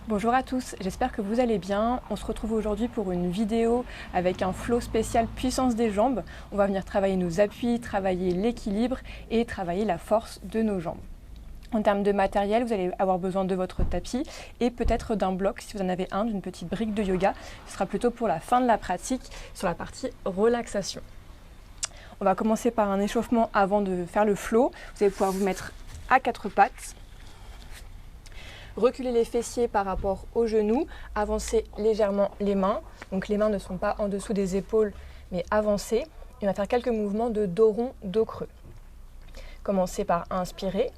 Bonjour à tous, j'espère que vous allez bien. On se retrouve aujourd'hui pour une vidéo avec un flow spécial puissance des jambes. On va venir travailler nos appuis, travailler l'équilibre et travailler la force de nos jambes. En termes de matériel, vous allez avoir besoin de votre tapis et peut-être d'un bloc si vous en avez un, d'une petite brique de yoga. Ce sera plutôt pour la fin de la pratique sur la partie relaxation. On va commencer par un échauffement avant de faire le flow. Vous allez pouvoir vous mettre à quatre pattes. Reculer les fessiers par rapport aux genoux, avancer légèrement les mains. Donc les mains ne sont pas en dessous des épaules, mais avancées. Et on va faire quelques mouvements de dos rond, dos creux. Commencez par inspirer.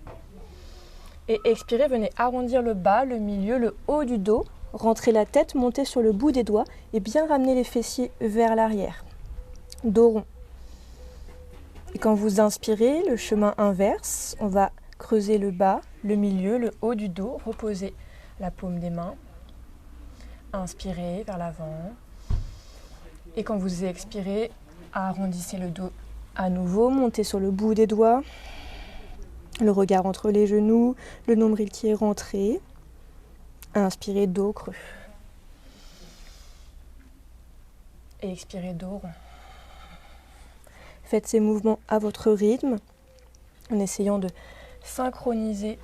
Et expirer, venez arrondir le bas, le milieu, le haut du dos. Rentrez la tête, montez sur le bout des doigts et bien ramener les fessiers vers l'arrière. Dos rond. Et quand vous inspirez, le chemin inverse, on va creuser le bas, le milieu, le haut du dos, reposez la paume des mains. Inspirez vers l'avant. Et quand vous expirez, arrondissez le dos à nouveau, montez sur le bout des doigts. Le regard entre les genoux, le nombril qui est rentré. Inspirez, dos creux. Et expirez, dos rond. Faites ces mouvements à votre rythme, en essayant de synchroniser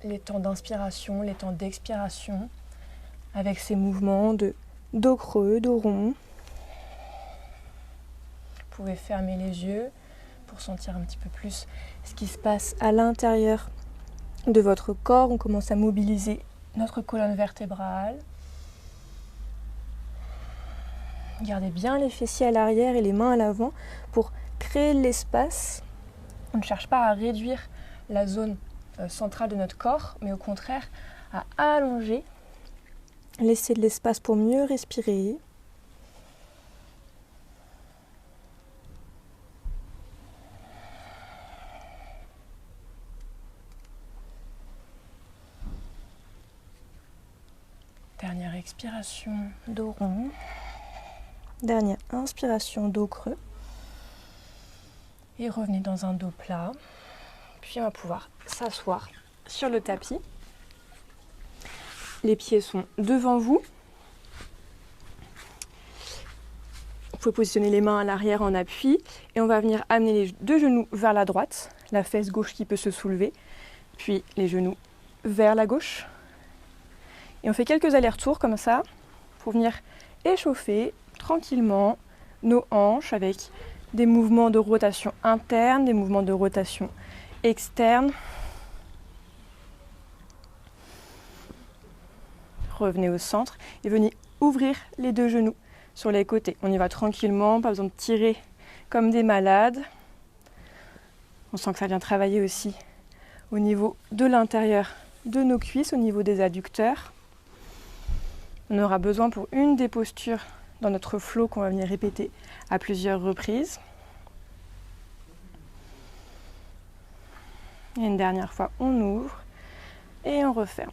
les temps d'inspiration, les temps d'expiration avec ces mouvements de dos creux, dos rond. Vous pouvez fermer les yeux pour sentir un petit peu plus ce qui se passe à l'intérieur de votre corps. On commence à mobiliser notre colonne vertébrale. Gardez bien les fessiers à l'arrière et les mains à l'avant pour créer de l'espace. On ne cherche pas à réduire la zone centrale de notre corps, mais au contraire à allonger. Laissez de l'espace pour mieux respirer. Dernière expiration, dos rond. Dernière inspiration, dos creux. Et revenez dans un dos plat. Puis on va pouvoir s'asseoir sur le tapis. Les pieds sont devant vous. Vous pouvez positionner les mains à l'arrière en appui. Et on va venir amener les deux genoux vers la droite. La fesse gauche qui peut se soulever. Puis les genoux vers la gauche. Et on fait quelques allers-retours comme ça pour venir échauffer tranquillement nos hanches avec des mouvements de rotation interne, des mouvements de rotation externe. Revenez au centre et venez ouvrir les deux genoux sur les côtés. On y va tranquillement, pas besoin de tirer comme des malades. On sent que ça vient travailler aussi au niveau de l'intérieur de nos cuisses, au niveau des adducteurs. On aura besoin pour une des postures dans notre flow qu'on va venir répéter à plusieurs reprises. Et une dernière fois, on ouvre et on referme.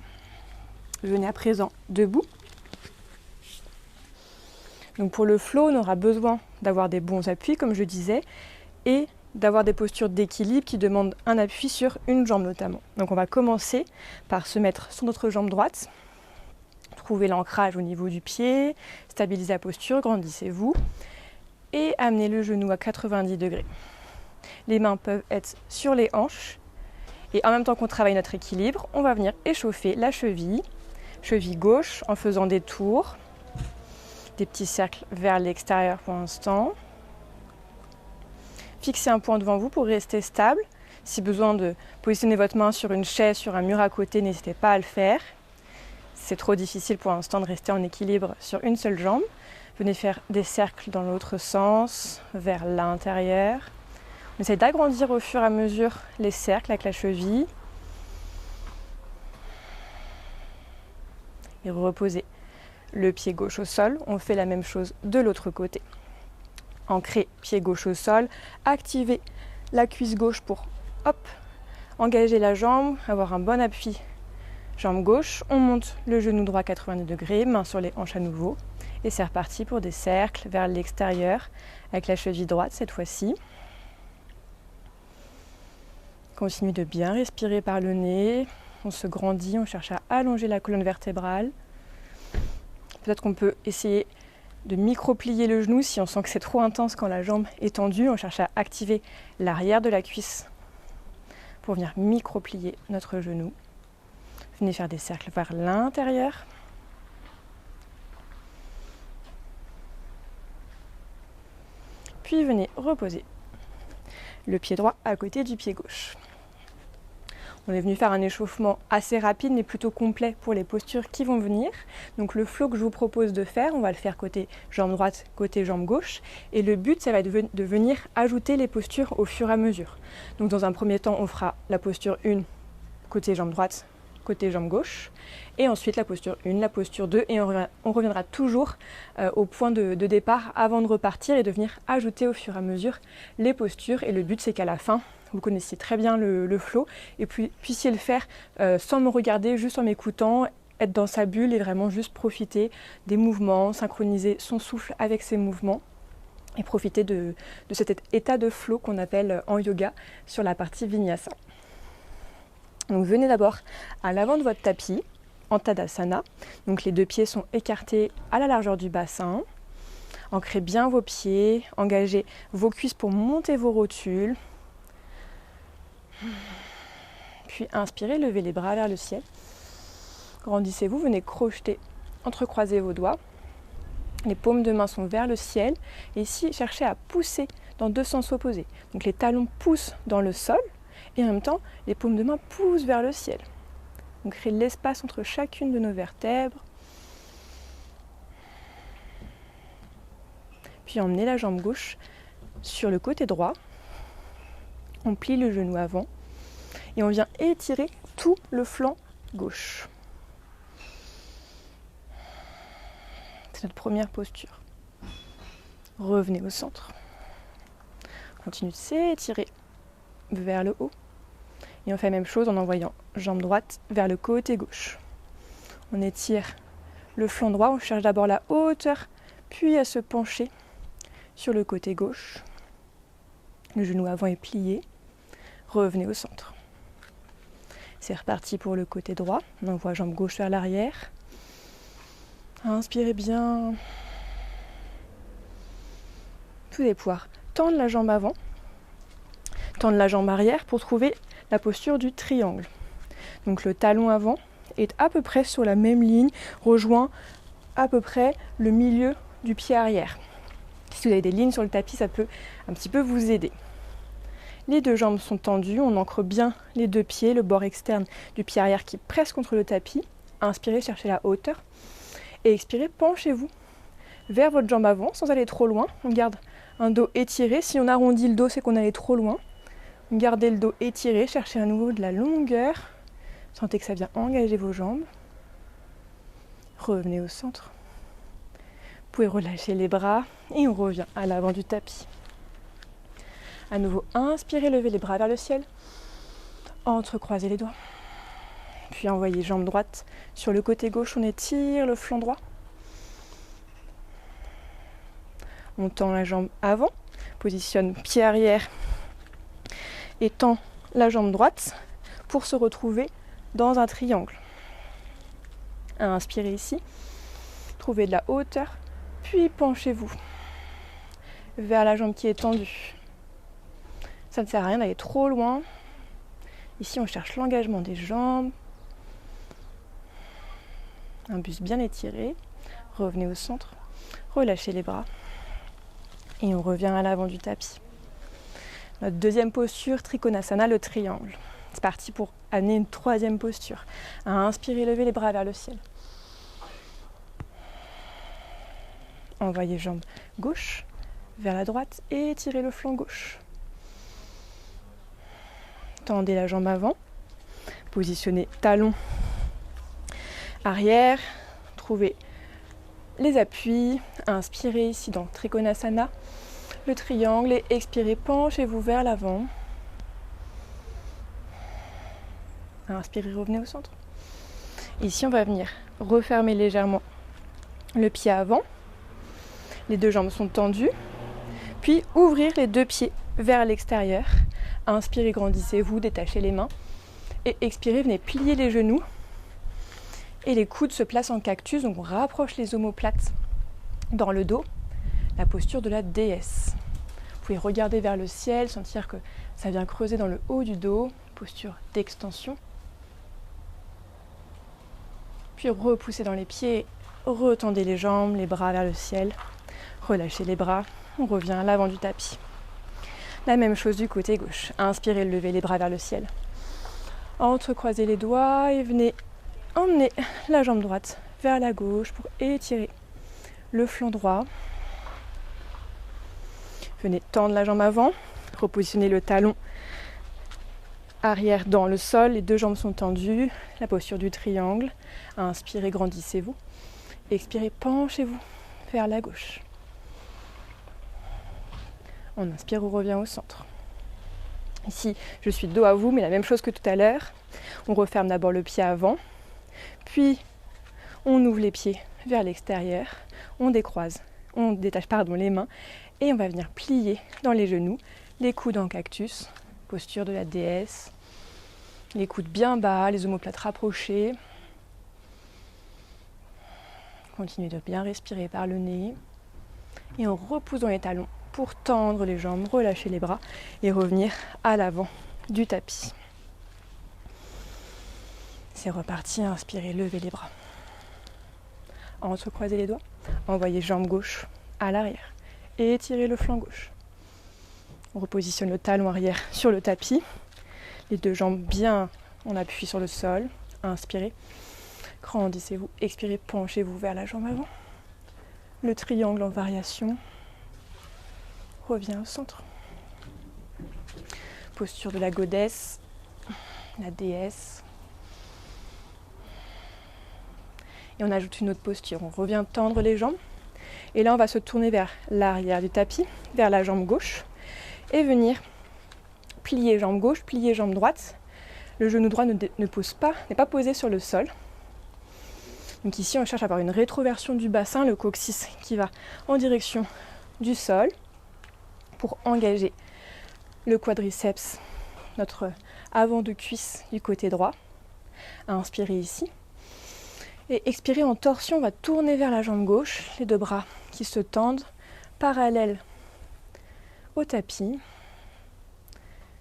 Venez à présent debout. Donc pour le flow, on aura besoin d'avoir des bons appuis, comme je disais, et d'avoir des postures d'équilibre qui demandent un appui sur une jambe notamment. Donc on va commencer par se mettre sur notre jambe droite. Trouvez l'ancrage au niveau du pied, stabilisez la posture, grandissez-vous et amenez le genou à 90 degrés. Les mains peuvent être sur les hanches et en même temps qu'on travaille notre équilibre, on va venir échauffer la cheville gauche en faisant des tours, des petits cercles vers l'extérieur pour l'instant. Fixez un point devant vous pour rester stable. Si besoin de positionner votre main sur une chaise, sur un mur à côté, n'hésitez pas à le faire. C'est trop difficile pour l'instant de rester en équilibre sur une seule jambe. Venez faire des cercles dans l'autre sens, vers l'intérieur. On essaie d'agrandir au fur et à mesure les cercles avec la cheville. Et reposez le pied gauche au sol. On fait la même chose de l'autre côté. Ancrez pied gauche au sol. Activez la cuisse gauche pour engager la jambe, avoir un bon appui. Jambe gauche, on monte le genou droit 90 degrés, main sur les hanches à nouveau. Et c'est reparti pour des cercles vers l'extérieur avec la cheville droite cette fois-ci. Continue de bien respirer par le nez. on se grandit, on cherche à allonger la colonne vertébrale. Peut-être qu'on peut essayer de micro-plier le genou si on sent que c'est trop intense quand la jambe est tendue. On cherche à activer l'arrière de la cuisse pour venir micro-plier notre genou. Venez faire des cercles vers l'intérieur. Puis venez reposer le pied droit à côté du pied gauche. On est venu faire un échauffement assez rapide mais plutôt complet pour les postures qui vont venir. Donc le flow que je vous propose de faire, on va le faire côté jambe droite, côté jambe gauche. Et le but, ça va être de venir ajouter les postures au fur et à mesure. Donc dans un premier temps, on fera la posture 1 côté jambe droite, côté jambe gauche. Et ensuite la posture 1, la posture 2. Et on reviendra toujours au point de départ avant de repartir et de venir ajouter au fur et à mesure les postures. Et le but, c'est qu'à la fin, vous connaissiez très bien le flow et puis puissiez le faire sans me regarder, juste en m'écoutant, être dans sa bulle et vraiment juste profiter des mouvements, synchroniser son souffle avec ses mouvements et profiter de cet état de flow qu'on appelle en yoga sur la partie vinyasa. Donc venez d'abord à l'avant de votre tapis en Tadasana. Donc les deux pieds sont écartés à la largeur du bassin. Ancrez bien vos pieds, engagez vos cuisses pour monter vos rotules. Puis inspirez, levez les bras vers le ciel. Grandissez-vous, venez crocheter, entrecroiser vos doigts. Les paumes de main sont vers le ciel. Et ici, cherchez à pousser dans deux sens opposés. Donc les talons poussent dans le sol et en même temps, les paumes de main poussent vers le ciel. Donc créez l'espace entre chacune de nos vertèbres. Puis emmenez la jambe gauche sur le côté droit. On plie le genou avant et on vient étirer tout le flanc gauche. C'est notre première posture. Revenez au centre. Continuez de s'étirer vers le haut. Et on fait la même chose en envoyant jambe droite vers le côté gauche. On étire le flanc droit, on cherche d'abord la hauteur, puis à se pencher sur le côté gauche. Le genou avant est plié. Revenez au centre. C'est reparti pour le côté droit. On envoie jambe gauche vers l'arrière. Inspirez bien. Vous allez pouvoir tendre la jambe avant, tendre la jambe arrière pour trouver la posture du triangle. Donc le talon avant est à peu près sur la même ligne, rejoint à peu près le milieu du pied arrière. Si vous avez des lignes sur le tapis, ça peut un petit peu vous aider. Les deux jambes sont tendues, on ancre bien les deux pieds, le bord externe du pied arrière qui presse contre le tapis. Inspirez, cherchez la hauteur. Et expirez, penchez-vous vers votre jambe avant sans aller trop loin. On garde un dos étiré. Si on arrondit le dos, c'est qu'on allait trop loin. Gardez le dos étiré, cherchez à nouveau de la longueur. Sentez que ça vient engager vos jambes. Revenez au centre. Vous pouvez relâcher les bras et on revient à l'avant du tapis. À nouveau, inspirez, levez les bras vers le ciel. Entrecroisez les doigts. Puis envoyez jambe droite sur le côté gauche, on étire le flanc droit. On tend la jambe avant, positionne pied arrière et tend la jambe droite pour se retrouver dans un triangle. Inspirez ici, trouvez de la hauteur, puis penchez-vous vers la jambe qui est tendue. Ça ne sert à rien d'aller trop loin. Ici, on cherche l'engagement des jambes. Un buste bien étiré. Revenez au centre. Relâchez les bras. Et on revient à l'avant du tapis. Notre deuxième posture, Trikonasana, le triangle. C'est parti pour amener une troisième posture. Inspirez, levez les bras vers le ciel. Envoyez jambe gauche vers la droite et étirez le flanc gauche. Tendez la jambe avant. Positionnez talon arrière. Trouvez les appuis. Inspirez ici dans Trikonasana, le triangle, et expirez, penchez-vous vers l'avant. Inspirez, revenez au centre. Ici, on va venir refermer légèrement le pied avant. Les deux jambes sont tendues. Puis ouvrir les deux pieds vers l'extérieur. Inspirez, grandissez-vous, détachez les mains. Et expirez, venez plier les genoux. Et les coudes se placent en cactus, donc on rapproche les omoplates dans le dos. La posture de la déesse. Vous pouvez regarder vers le ciel, sentir que ça vient creuser dans le haut du dos. Posture d'extension. Puis repoussez dans les pieds, retendez les jambes, les bras vers le ciel. Relâchez les bras, on revient à l'avant du tapis. La même chose du côté gauche. Inspirez, levez les bras vers le ciel. Entrecroisez les doigts et venez emmener la jambe droite vers la gauche pour étirer le flanc droit. Venez tendre la jambe avant, repositionnez le talon arrière dans le sol, les deux jambes sont tendues, la posture du triangle. Inspirez, grandissez-vous. Expirez, penchez-vous vers la gauche. On inspire, on revient au centre. Ici, je suis dos à vous, mais la même chose que tout à l'heure. On referme d'abord le pied avant, puis on ouvre les pieds vers l'extérieur, on décroise, on détache les mains et on va venir plier dans les genoux, les coudes en cactus, posture de la déesse, les coudes bien bas, les omoplates rapprochés. Continuez de bien respirer par le nez et on repousse dans les talons pour tendre les jambes, relâcher les bras et revenir à l'avant du tapis. C'est reparti, inspirez, levez les bras. Entrecroisez les doigts, envoyez jambe gauche à l'arrière et étirez le flanc gauche. On repositionne le talon arrière sur le tapis, les deux jambes bien en appui sur le sol. Inspirez, grandissez-vous, expirez, penchez-vous vers la jambe avant. Le triangle en variation. Revient au centre. Posture de la godesse, la déesse. Et on ajoute une autre posture. On revient tendre les jambes. Et là, on va se tourner vers l'arrière du tapis, vers la jambe gauche. Et venir plier jambe gauche, plier jambe droite. Le genou droit n'est pas posé sur le sol. Donc ici, on cherche à avoir une rétroversion du bassin, le coccyx qui va en direction du sol pour engager le quadriceps, notre avant de cuisse du côté droit. Inspirez ici. Et expirez en torsion, on va tourner vers la jambe gauche, les deux bras qui se tendent, parallèles au tapis.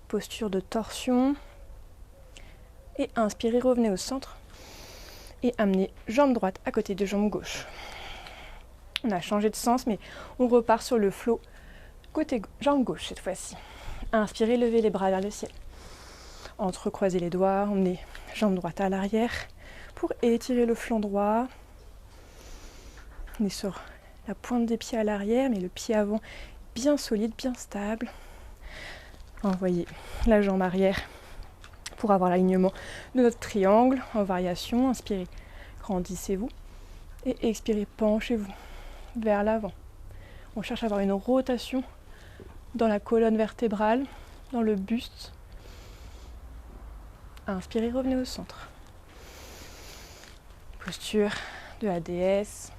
Posture de torsion. Et inspirez, revenez au centre. Et amenez jambe droite à côté de jambe gauche. On a changé de sens, mais on repart sur le flot côté jambe gauche cette fois-ci. Inspirez, levez les bras vers le ciel. Entrecroisez les doigts, emmenez jambe droite à l'arrière pour étirer le flanc droit. On est sur la pointe des pieds à l'arrière, mais le pied avant bien solide, bien stable. Envoyez la jambe arrière pour avoir l'alignement de notre triangle en variation. Inspirez, grandissez-vous et expirez, penchez-vous vers l'avant. On cherche à avoir une rotation dans la colonne vertébrale, dans le buste. Inspirez, revenez au centre. Posture de la déesse.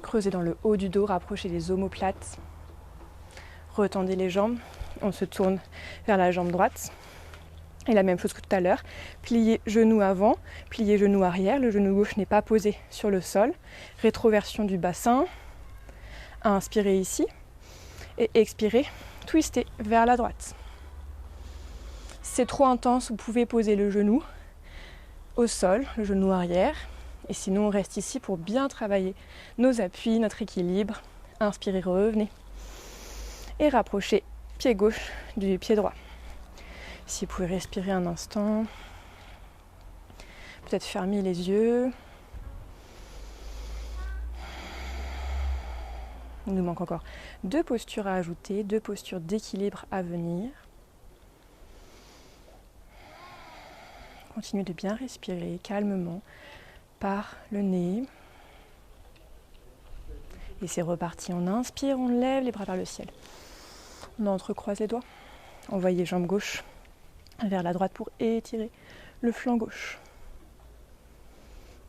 Creusez dans le haut du dos, rapprochez les omoplates. Retendez les jambes. On se tourne vers la jambe droite. Et la même chose que tout à l'heure. Pliez genou avant, pliez genou arrière. Le genou gauche n'est pas posé sur le sol. Rétroversion du bassin. Inspirez ici. Et expirez, twistez vers la droite. Si c'est trop intense, vous pouvez poser le genou au sol, le genou arrière. Et sinon, on reste ici pour bien travailler nos appuis, notre équilibre. Inspirez, revenez. Et rapprochez pied gauche du pied droit. Si vous pouvez respirer un instant. Peut-être fermer les yeux. Il nous manque encore 2 postures à ajouter, 2 postures d'équilibre à venir. Continuez de bien respirer calmement par le nez. Et c'est reparti. On inspire, on lève les bras vers le ciel. On entrecroise les doigts. Envoyez jambe gauche vers la droite pour étirer le flanc gauche.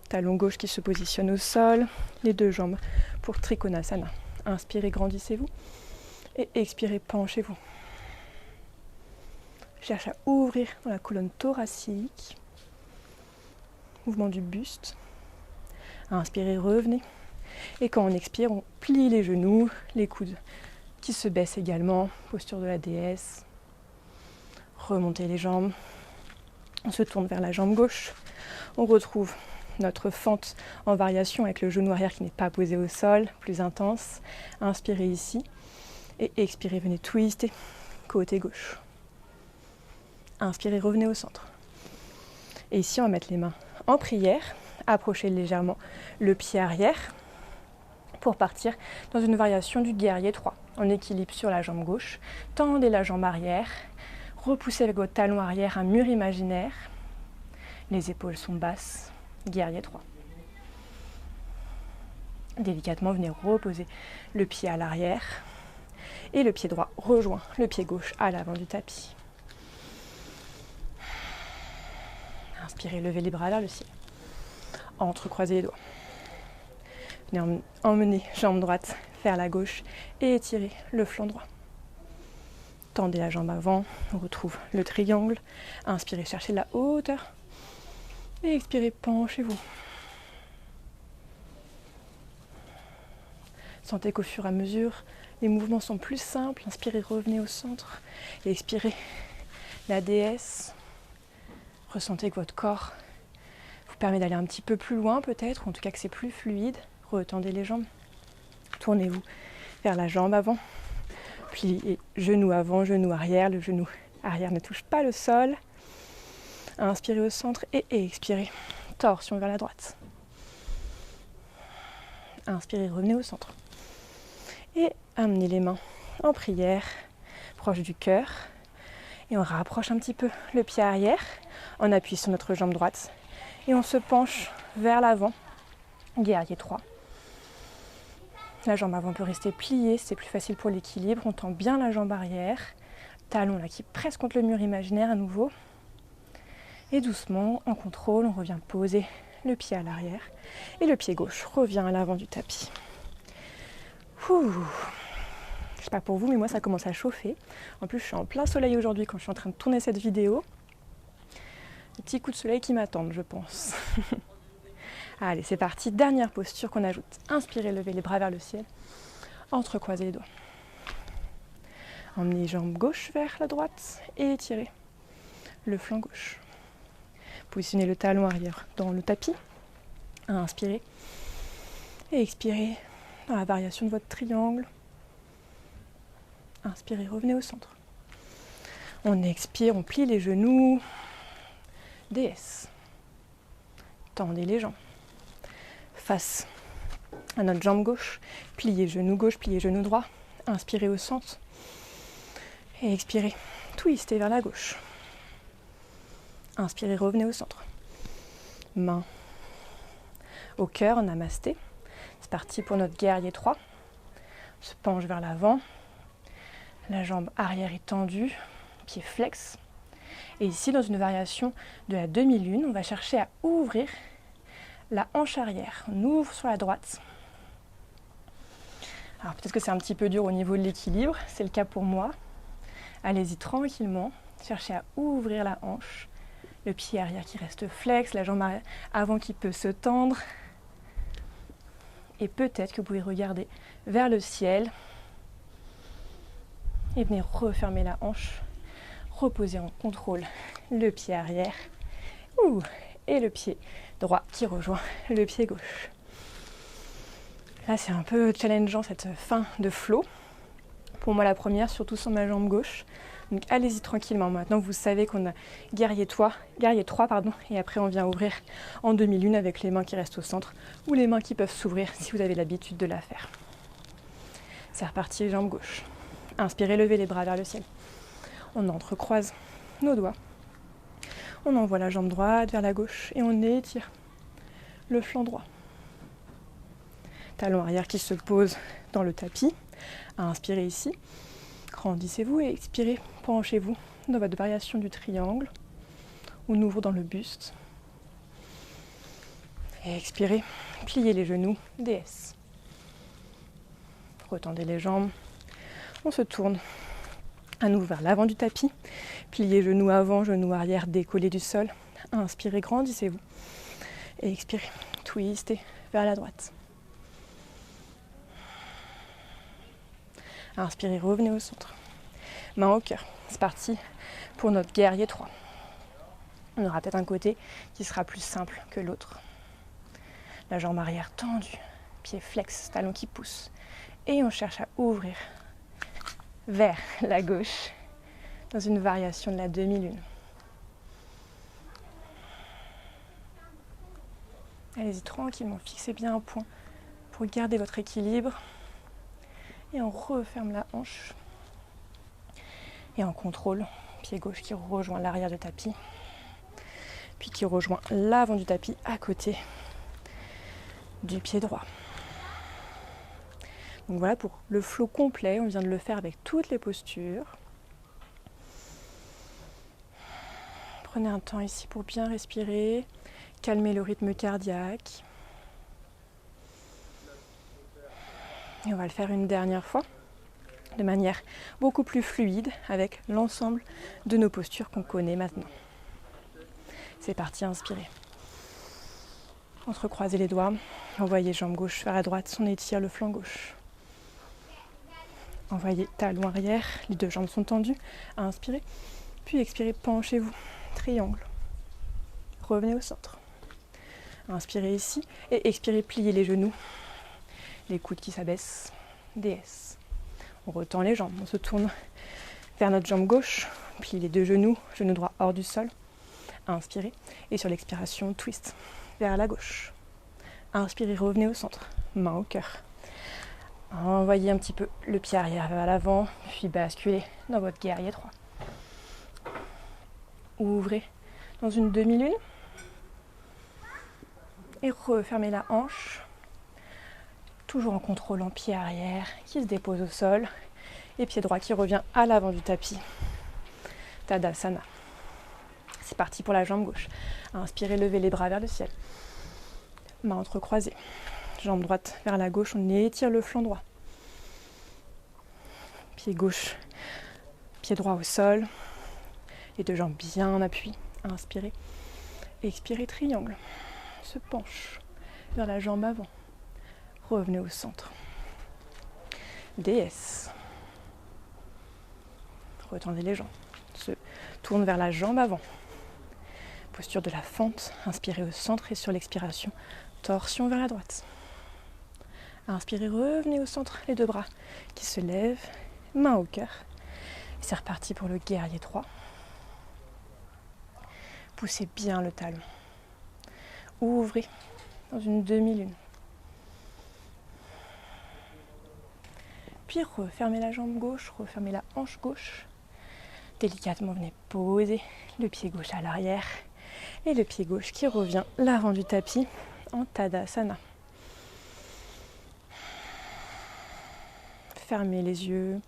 Talon gauche qui se positionne au sol. Les 2 jambes pour Trikonasana. Inspirez, grandissez-vous. Et expirez, penchez-vous cherche à ouvrir dans la colonne thoracique. Mouvement du buste. Inspirez, revenez. Et quand on expire, on plie les genoux, les coudes qui se baissent également. Posture de la déesse. Remontez les jambes. On se tourne vers la jambe gauche. On retrouve notre fente en variation avec le genou arrière qui n'est pas posé au sol, plus intense. Inspirez ici. Et expirez, venez twister côté gauche. Inspirez, revenez au centre. Et ici, on va mettre les mains en prière. Approchez légèrement le pied arrière pour partir dans une variation du guerrier 3. En équilibre sur la jambe gauche. Tendez la jambe arrière. Repoussez avec votre talon arrière un mur imaginaire. Les épaules sont basses. Guerrier 3. Délicatement, venez reposer le pied à l'arrière. Et le pied droit rejoint le pied gauche à l'avant du tapis. Inspirez, levez les bras vers le ciel. Entrecroisez les doigts. Venez emmener jambe droite vers la gauche et étirez le flanc droit. Tendez la jambe avant, on retrouve le triangle. Inspirez, cherchez la hauteur. Et expirez, penchez-vous. Sentez qu'au fur et à mesure, les mouvements sont plus simples. Inspirez, revenez au centre. Et expirez, la déesse. Ressentez que votre corps vous permet d'aller un petit peu plus loin peut-être, ou en tout cas que c'est plus fluide. Retendez les jambes. Tournez-vous vers la jambe avant. Pliez genou avant, genou arrière. Le genou arrière ne touche pas le sol. Inspirez au centre et expirez. Torsion vers la droite. Inspirez, revenez au centre. Et amenez les mains en prière, proche du cœur. Et on rapproche un petit peu le pied arrière. On appuie sur notre jambe droite. Et on se penche vers l'avant. Guerrier 3. La jambe avant peut rester pliée, c'est plus facile pour l'équilibre. On tend bien la jambe arrière. Talon là qui presse contre le mur imaginaire à nouveau. Et doucement, en contrôle, on revient poser le pied à l'arrière. Et le pied gauche revient à l'avant du tapis. Ouh. Je sais pas pour vous, mais moi ça commence à chauffer. En plus, je suis en plein soleil aujourd'hui quand je suis en train de tourner cette vidéo. Des petits coups de soleil qui m'attendent, je pense. Allez, c'est parti. Dernière posture qu'on ajoute. Inspirez, levez les bras vers le ciel. Entrecroisez les doigts. Emmenez les jambes gauche vers la droite et étirez le flanc gauche. Positionnez le talon arrière dans le tapis. Inspirez. Et expirez dans la variation de votre triangle. Inspirez, revenez au centre. On expire, on plie les genoux. Déesse. Tendez les jambes. Face à notre jambe gauche. Pliez genou gauche, pliez genou droit. Inspirez au centre. Et expirez. Twistez vers la gauche. Inspirez, revenez au centre. Main au cœur, en namasté. C'est parti pour notre guerrier 3. On se penche vers l'avant. La jambe arrière est tendue, pied flex. Et ici, dans une variation de la demi-lune, on va chercher à ouvrir la hanche arrière. On ouvre sur la droite. Alors peut-être que c'est un petit peu dur au niveau de l'équilibre, c'est le cas pour moi. Allez-y tranquillement, cherchez à ouvrir la hanche. Le pied arrière qui reste flex, la jambe avant qui peut se tendre. Et peut-être que vous pouvez regarder vers le ciel. Et venez refermer la hanche. Reposer en contrôle le pied arrière. Et le pied droit qui rejoint le pied gauche. Là, c'est un peu challengeant cette fin de flow. Pour moi, la première, surtout sur ma jambe gauche. Donc allez-y tranquillement. Maintenant, vous savez qu'on a guerrier 3, et après on vient ouvrir en demi-lune avec les mains qui restent au centre ou les mains qui peuvent s'ouvrir si vous avez l'habitude de la faire. C'est reparti, jambe gauche. Inspirez, levez les bras vers le ciel. On entrecroise nos doigts. On envoie la jambe droite vers la gauche et on étire le flanc droit. Talon arrière qui se pose dans le tapis. Inspirez ici. Grandissez-vous et expirez, penchez-vous dans votre variation du triangle. On ouvre dans le buste. Et expirez, pliez les genoux, déesse. Retendez les jambes. On se tourne à nouveau vers l'avant du tapis. Pliez genoux avant, genoux arrière décollés du sol. Inspirez, grandissez-vous. Et expirez, twistez vers la droite. Inspirez, revenez au centre. Main au cœur. C'est parti pour notre guerrier 3. On aura peut-être un côté qui sera plus simple que l'autre. La jambe arrière tendue, pied flex, talon qui pousse. Et on cherche à ouvrir vers la gauche dans une variation de la demi-lune. Allez-y tranquillement, fixez bien un point pour garder votre équilibre. Et on referme la hanche. Et on contrôle, pied gauche qui rejoint l'arrière du tapis. Puis qui rejoint l'avant du tapis à côté du pied droit. Donc voilà pour le flow complet, on vient de le faire avec toutes les postures. Prenez un temps ici pour bien respirer, calmer le rythme cardiaque. Et on va le faire une dernière fois, de manière beaucoup plus fluide, avec l'ensemble de nos postures qu'on connaît maintenant. C'est parti, inspirez. Entrecroisez les doigts, envoyez jambe gauche vers la droite, on étire le flanc gauche. Envoyez talon arrière, les deux jambes sont tendues, inspirez, puis expirez, penchez-vous, triangle. Revenez au centre. Inspirez ici et expirez, pliez les genoux, les coudes qui s'abaissent, DS. On retend les jambes, on se tourne vers notre jambe gauche, plie les deux genoux, genou droit hors du sol. Inspirez et sur l'expiration, twist vers la gauche. Inspirez, revenez au centre, main au cœur. Envoyez un petit peu le pied arrière vers l'avant, puis basculez dans votre guerrier 3. Ouvrez dans une demi-lune et refermez la hanche, toujours en contrôlant pied arrière qui se dépose au sol et pied droit qui revient à l'avant du tapis. Tadasana. C'est parti pour la jambe gauche. Inspirez, levez les bras vers le ciel. Main entrecroisée. Jambe droite vers la gauche, on étire le flanc droit. Pied gauche, pied droit au sol. Les deux jambes bien en appui. Inspirez. Expirez, triangle. Se penche vers la jambe avant. Revenez au centre. DS. Retendez les jambes. Se tourne vers la jambe avant. Posture de la fente. Inspirez au centre et sur l'expiration, torsion vers la droite. Inspirez, revenez au centre, les deux bras qui se lèvent, main au cœur. Et c'est reparti pour le guerrier 3. Poussez bien le talon. Ouvrez dans une demi-lune. Puis refermez la jambe gauche, refermez la hanche gauche. Délicatement, venez poser le pied gauche à l'arrière et le pied gauche qui revient l'avant du tapis en Tadasana. Fermez les yeux.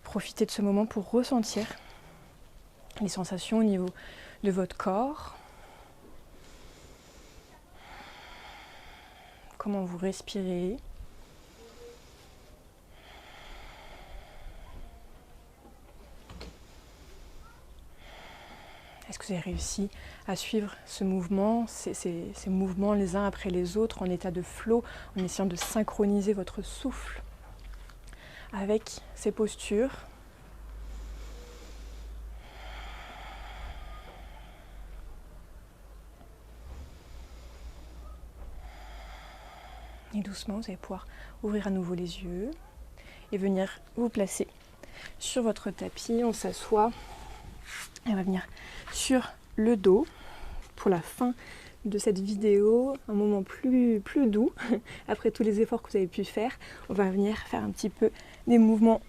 Profitez de ce moment pour ressentir les sensations au niveau de votre corps. Comment vous respirez. Est-ce que vous avez réussi à suivre ce mouvement, ces mouvements les uns après les autres en état de flow, en essayant de synchroniser votre souffle avec ces postures? Et doucement, vous allez pouvoir ouvrir à nouveau les yeux et venir vous placer sur votre tapis. On s'assoit et on va venir sur le dos pour la fin de cette vidéo, un moment plus doux après tous les efforts que vous avez pu faire. On va venir faire un petit peu des mouvements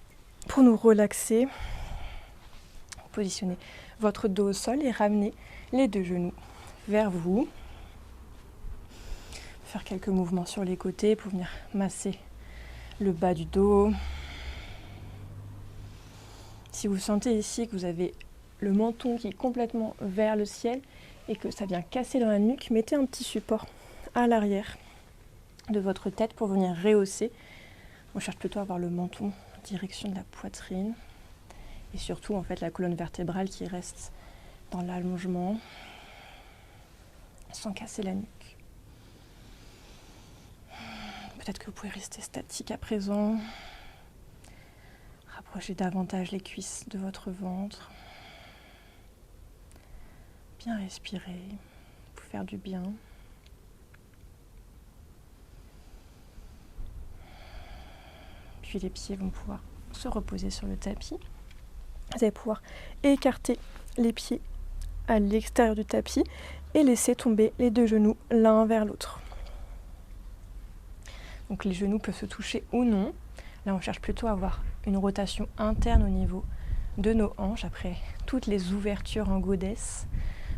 pour nous relaxer. Positionnez votre dos au sol et ramenez les deux genoux vers vous. Faire quelques mouvements sur les côtés pour venir masser le bas du dos. Si vous sentez ici que vous avez le menton qui est complètement vers le ciel et que ça vient casser dans la nuque, mettez un petit support à l'arrière de votre tête pour venir rehausser. On cherche plutôt à avoir le menton en direction de la poitrine Et surtout, en fait, la colonne vertébrale qui reste dans l'allongement sans casser la nuque. Peut-être que vous pouvez rester statique à présent. Rapprochez davantage les cuisses de votre ventre. Bien respirer, vous faire du bien. Puis les pieds vont pouvoir se reposer sur le tapis. Vous allez pouvoir écarter les pieds à l'extérieur du tapis et laisser tomber les deux genoux l'un vers l'autre. Donc les genoux peuvent se toucher ou non. Là, on cherche plutôt à avoir une rotation interne au niveau de nos hanches. Après toutes les ouvertures en goddess,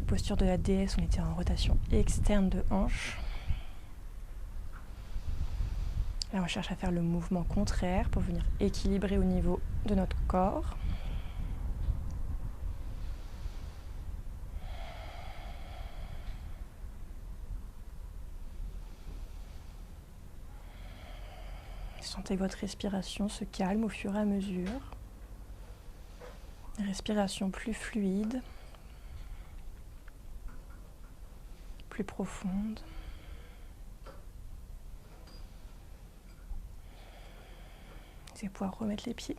posture de la déesse, on était en rotation externe de hanches. Là, on cherche à faire le mouvement contraire pour venir équilibrer au niveau de notre corps. Sentez que votre respiration se calme au fur et à mesure. Respiration plus fluide, plus profonde. Vous allez pouvoir remettre les pieds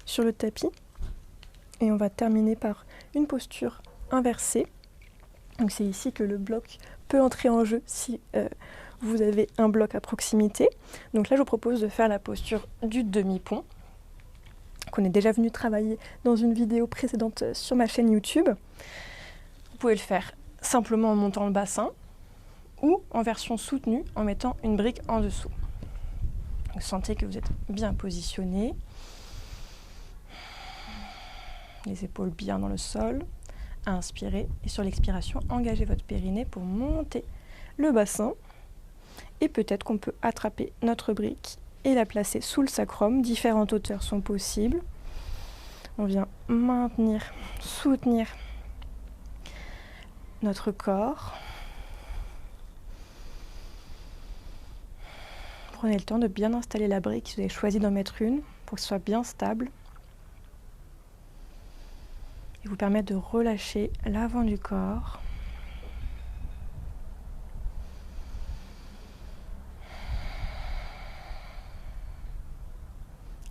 sur le tapis. Et on va terminer par une posture inversée. Donc c'est ici que le bloc peut entrer en jeu si vous avez un bloc à proximité. Donc là, je vous propose de faire la posture du demi-pont, qu'on est déjà venu travailler dans une vidéo précédente sur ma chaîne YouTube. Vous pouvez le faire simplement en montant le bassin ou en version soutenue en mettant une brique en dessous. Donc, sentez que vous êtes bien positionné, les épaules bien dans le sol. Inspirez et sur l'expiration, engagez votre périnée pour monter le bassin. Et peut-être qu'on peut attraper notre brique et la placer sous le sacrum. Différentes hauteurs sont possibles. On vient maintenir, soutenir notre corps. Prenez le temps de bien installer la brique si vous avez choisi d'en mettre une pour que ce soit bien stable. Et vous permettre de relâcher l'avant du corps.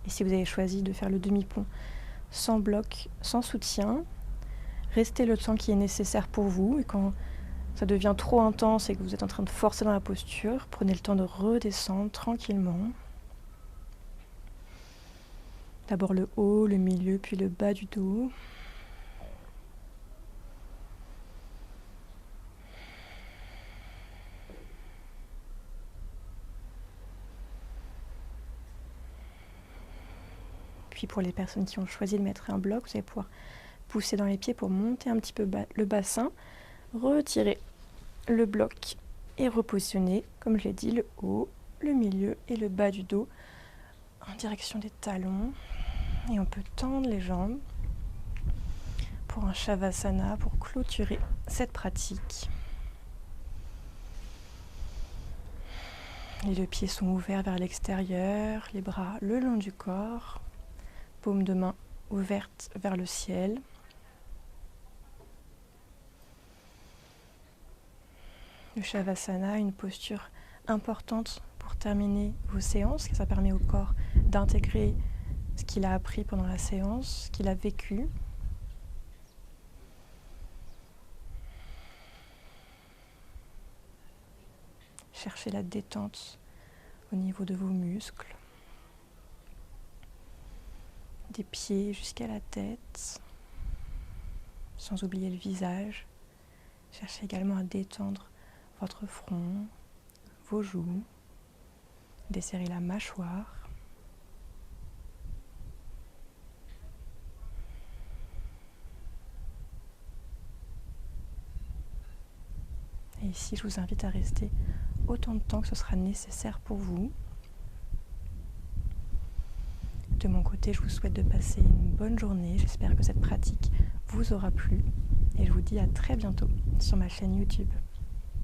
Et si vous avez choisi de faire le demi-pont sans bloc, sans soutien, restez le temps qui est nécessaire pour vous. Et quand ça devient trop intense et que vous êtes en train de forcer dans la posture, prenez le temps de redescendre tranquillement. D'abord le haut, le milieu, puis le bas du dos. Puis pour les personnes qui ont choisi de mettre un bloc, vous allez pouvoir pousser dans les pieds pour monter un petit peu le bassin, retirer le bloc et repositionner, comme je l'ai dit, le haut, le milieu et le bas du dos en direction des talons. Et on peut tendre les jambes pour un Shavasana, pour clôturer cette pratique. Les deux pieds sont ouverts vers l'extérieur, les bras le long du corps. Paume de main ouverte vers le ciel. Le Shavasana, une posture importante pour terminer vos séances, car ça permet au corps d'intégrer ce qu'il a appris pendant la séance, ce qu'il a vécu. Cherchez la détente au niveau de vos muscles. Des pieds jusqu'à la tête, sans oublier le visage. Cherchez également à détendre votre front, vos joues, desserrer la mâchoire. Et ici, je vous invite à rester autant de temps que ce sera nécessaire pour vous. De mon côté, je vous souhaite de passer une bonne journée. J'espère que cette pratique vous aura plu et je vous dis à très bientôt sur ma chaîne YouTube.